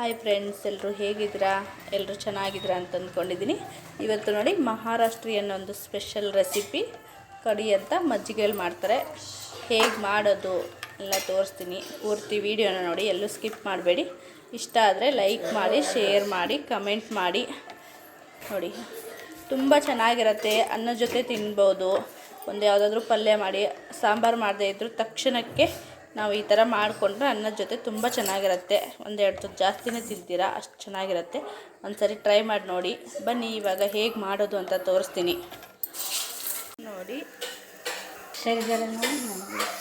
Hi friends, ಎಲ್ಲರೂ ಹೇಗಿದ್ದೀರಾ? ಎಲ್ಲರೂ ಚೆನ್ನಾಗಿದ್ದೀರಾ ಅಂತ ಅಂದ್ಕೊಂಡಿದ್ದೀನಿ. ಇವತ್ತು ನೋಡಿ ಮಹಾರಾಷ್ಟ್ರೀಯನ್ ಒಂದು ಸ್ಪೆಷಲ್ ರೆಸಿಪಿ ಕಡಿ ಅಂತ ಮಜ್ಜಿಗೆಯಲ್ಲಿ ಮಾಡ್ತಾರೆ. ಹೇಗೆ ಮಾಡೋದು ಎಲ್ಲ ತೋರಿಸ್ತೀನಿ. ಪೂರ್ತಿ ವೀಡಿಯೋನ ನೋಡಿ, ಎಲ್ಲೂ ಸ್ಕಿಪ್ ಮಾಡಬೇಡಿ. ಇಷ್ಟ ಆದರೆ ಲೈಕ್ ಮಾಡಿ, ಶೇರ್ ಮಾಡಿ, ಕಮೆಂಟ್ ಮಾಡಿ. ನೋಡಿ, ತುಂಬ ಚೆನ್ನಾಗಿರುತ್ತೆ. ಅನ್ನದ ಜೊತೆ ತಿನ್ಬೋದು. ಒಂದು ಯಾವುದಾದ್ರೂ ಪಲ್ಯ ಮಾಡಿ, ಸಾಂಬಾರು ಮಾಡದೇ ಇದ್ದರೂ ತಕ್ಷಣಕ್ಕೆ ನಾವು ಈ ಥರ ಮಾಡಿಕೊಂಡ್ರೆ ಅನ್ನದ ಜೊತೆ ತುಂಬ ಚೆನ್ನಾಗಿರುತ್ತೆ. ಒಂದೆರಡು ತುತ್ತು ಜಾಸ್ತಿನೇ ತಿಂತೀರಾ, ಅಷ್ಟು ಚೆನ್ನಾಗಿರುತ್ತೆ. ಒಂದ್ಸರಿ ಟ್ರೈ ಮಾಡಿ ನೋಡಿ. ಬನ್ನಿ ಇವಾಗ ಹೇಗೆ ಮಾಡೋದು ಅಂತ ತೋರಿಸ್ತೀನಿ. ನೋಡಿ,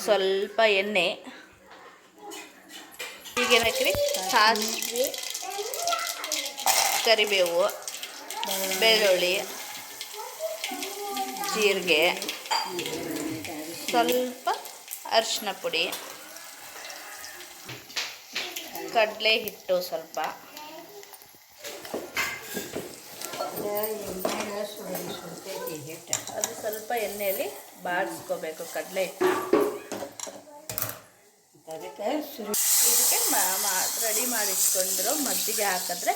ಸ್ವಲ್ಪ ಎಣ್ಣೆ, ಹೀಗೇನು ಹಾಕಿರಿ, ಸಾಸಿವೆ, ಕರಿಬೇವು, ಬೆಳ್ಳುಳ್ಳಿ, ಜೀರಿಗೆ, ಸ್ವಲ್ಪ ಅರಿಶಿನ ಪುಡಿ, ಕಡಲೆ ಹಿಟ್ಟು ಸ್ವಲ್ಪ, ಅದು ಸ್ವಲ್ಪ ಎಣ್ಣೆಯಲ್ಲಿ ಬಾಡಿಸ್ಕೋಬೇಕು ಕಡಲೆ ಹಿಟ್ಟು. ಇದಕ್ಕೆ ರೆಡಿ ಮಾಡಿಟ್ಕೊಂಡಿರೋ ಮಜ್ಜಿಗೆ ಹಾಕಿದ್ರೆ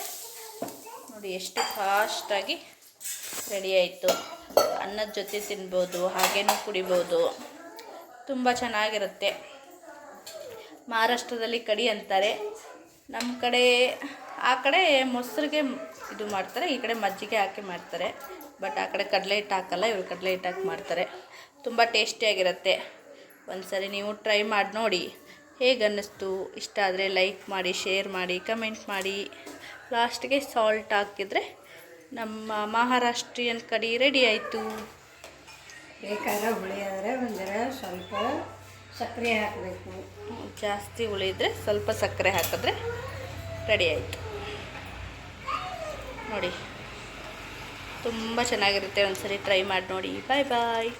ನೋಡಿ ಎಷ್ಟು ಫಾಸ್ಟಾಗಿ ರೆಡಿ ಆಯಿತು. ಅನ್ನದ ಜೊತೆ ತಿನ್ಬೋದು, ಹಾಗೇನೂ ಕುಡಿಬೋದು. ತುಂಬ ಚೆನ್ನಾಗಿರುತ್ತೆ. ಮಹಾರಾಷ್ಟ್ರದಲ್ಲಿ ಕಡಿ ಅಂತಾರೆ. ನಮ್ಮ ಕಡೆ ಆ ಕಡೆ ಮೊಸರಿಗೆ ಇದು ಮಾಡ್ತಾರೆ, ಈ ಕಡೆ ಮಜ್ಜಿಗೆ ಹಾಕಿ ಮಾಡ್ತಾರೆ. ಬಟ್ ಆ ಕಡೆ ಕಡಲೆ ಹಿಟ್ಟು ಹಾಕಲ್ಲ, ಇವರು ಕಡಲೆ ಹಿಟ್ಟು ಹಾಕಿ ಮಾಡ್ತಾರೆ. ತುಂಬ ಟೇಸ್ಟಿಯಾಗಿರುತ್ತೆ. ಒಂದು ಸರಿ ನೀವು ಟ್ರೈ ಮಾಡಿ ನೋಡಿ. ಹೇಗೆ ಅನ್ನಿಸ್ತು? ಇಷ್ಟ ಆದರೆ ಲೈಕ್ ಮಾಡಿ, ಶೇರ್ ಮಾಡಿ, ಕಮೆಂಟ್ ಮಾಡಿ. ಲಾಸ್ಟಿಗೆ ಸಾಲ್ಟ್ ಹಾಕಿದರೆ ನಮ್ಮ ಮಹಾರಾಷ್ಟ್ರೀಯನ್ ಕಡಿ ರೆಡಿ ಆಯಿತು. ಬೇಕಾದ್ರೆ ಹುಳಿ ಆದರೆ ಒಂದರ ಸ್ವಲ್ಪ ಸಕ್ಕರೆ ಹಾಕಬೇಕು. ಜಾಸ್ತಿ ಹುಳಿ ಇದ್ದರೆ ಸ್ವಲ್ಪ ಸಕ್ಕರೆ ಹಾಕಿದ್ರೆ ರೆಡಿ ಆಯಿತು. ನೋಡಿ, ತುಂಬ ಚೆನ್ನಾಗಿರುತ್ತೆ. ಒಂದು ಸರಿ ಟ್ರೈ ಮಾಡಿ ನೋಡಿ. ಬಾಯ್ ಬಾಯ್.